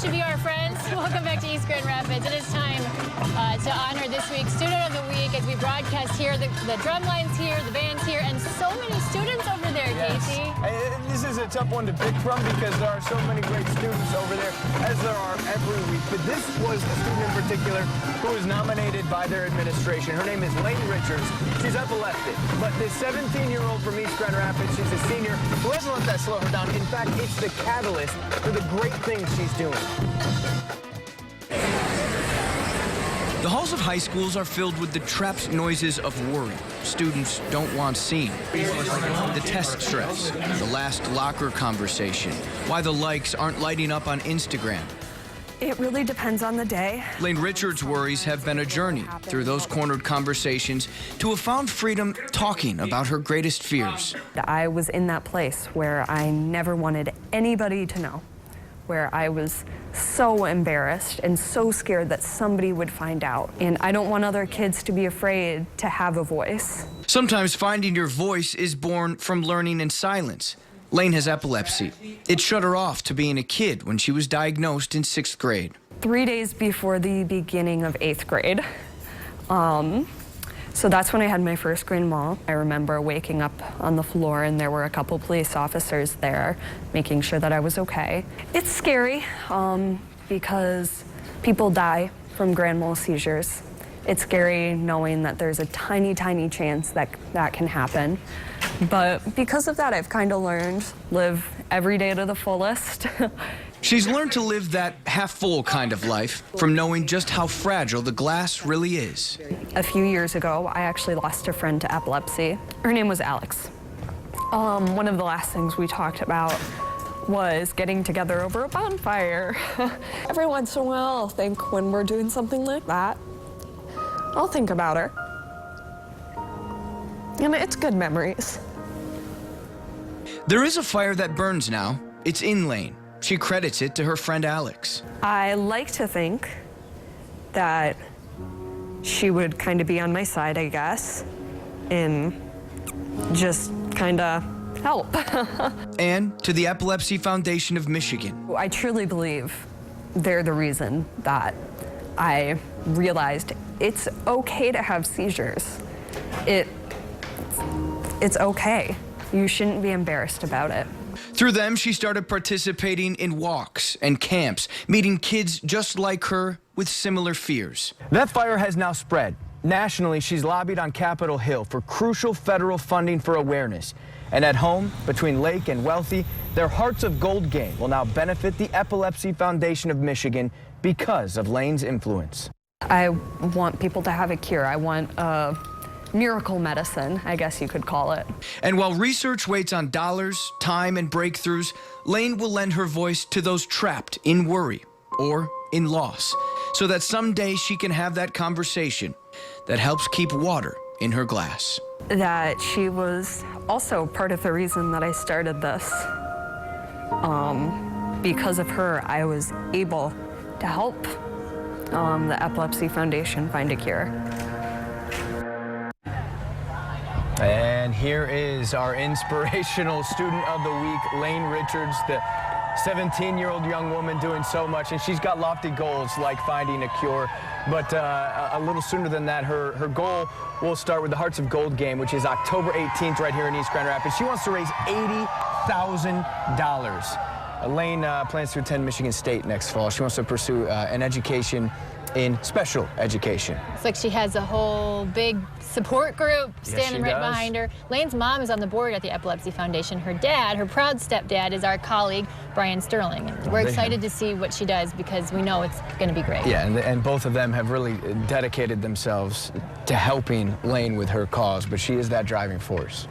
should be our friends. Welcome back to East Grand Rapids. It is time to honor this week's Student of the Week as we broadcast here. The drum line's here, the band's here, and so many students over there, yes. Casey. This is a tough one to pick from because there are so many great students over there, as there are every week. But this was a student in particular who was nominated by their administration. Her name is Laine Richards. She's epileptic, but this 17-year-old from East Grand Rapids, she's a senior who hasn't let that slow her down. In fact, it's the catalyst for the great things she's doing. The halls of high schools are filled with the trapped noises of worry students don't want seen. The test stress, the last locker conversation, why the likes aren't lighting up on Instagram. It really depends on the day. Laine Richards' worries have been a journey through those cornered conversations to a found freedom talking about her greatest fears. I was in that place where I never wanted anybody to know, where I was so embarrassed and so scared that somebody would find out. And I don't want other kids to be afraid to have a voice. Sometimes finding your voice is born from learning in silence. Laine has epilepsy. It shut her off to being a kid when she was diagnosed in 6th grade. 3 days before the beginning of 8th grade. So that's when I had my first grand mal. I remember waking up on the floor and there were a couple police officers there making sure that I was okay. It's scary because people die from grand mal seizures. It's scary knowing that there's a tiny, tiny chance that that can happen. But because of that, I've kind of learned live every day to the fullest. She's learned to live that half-full kind of life from knowing just how fragile the glass really is. A few years ago, I actually lost a friend to epilepsy. Her name was Alex. One of the last things we talked about was getting together over a bonfire. Every once in a while, I'll think when we're doing something like that, I'll think about her. And it's good memories. There is a fire that burns now. It's in Laine. She credits it to her friend Alex. I like to think that she would kind of be on my side, I guess, and just kind of help. And to the Epilepsy Foundation of Michigan. I truly believe they're the reason that I realized it's okay to have seizures. It's okay. You shouldn't be embarrassed about it. Through them, she started participating in walks and camps, meeting kids just like her with similar fears. That fire has now spread. Nationally, she's lobbied on Capitol Hill for crucial federal funding for awareness. And at home, between Lake and Wealthy, their Hearts of Gold game will now benefit the Epilepsy Foundation of Michigan because of Laine's influence. I want people to have a cure. I want a miracle medicine, I guess you could call it. And while research waits on dollars, time, and breakthroughs, Laine will lend her voice to those trapped in worry or in loss, so that someday she can have that conversation that helps keep water in her glass. That she was also part of the reason that I started this. Because of her, I was able to help the Epilepsy Foundation find a cure. And here is our inspirational student of the week, Laine Richards, the 17-year-old young woman doing so much, and she's got lofty goals like finding a cure. But a little sooner than that, her goal will start with the Hearts of Gold game, which is October 18th right here in East Grand Rapids. She wants to raise $80,000. Laine plans to attend Michigan State next fall. She wants to pursue an education in special education. It's like she has a whole big support group standing right behind her. Laine's mom is on the board at the Epilepsy Foundation. Her dad, her proud stepdad, is our colleague, Brian Sterling. We're excited to see what she does because we know it's going to be great. Yeah, and both of them have really dedicated themselves to helping Laine with her cause, but she is that driving force.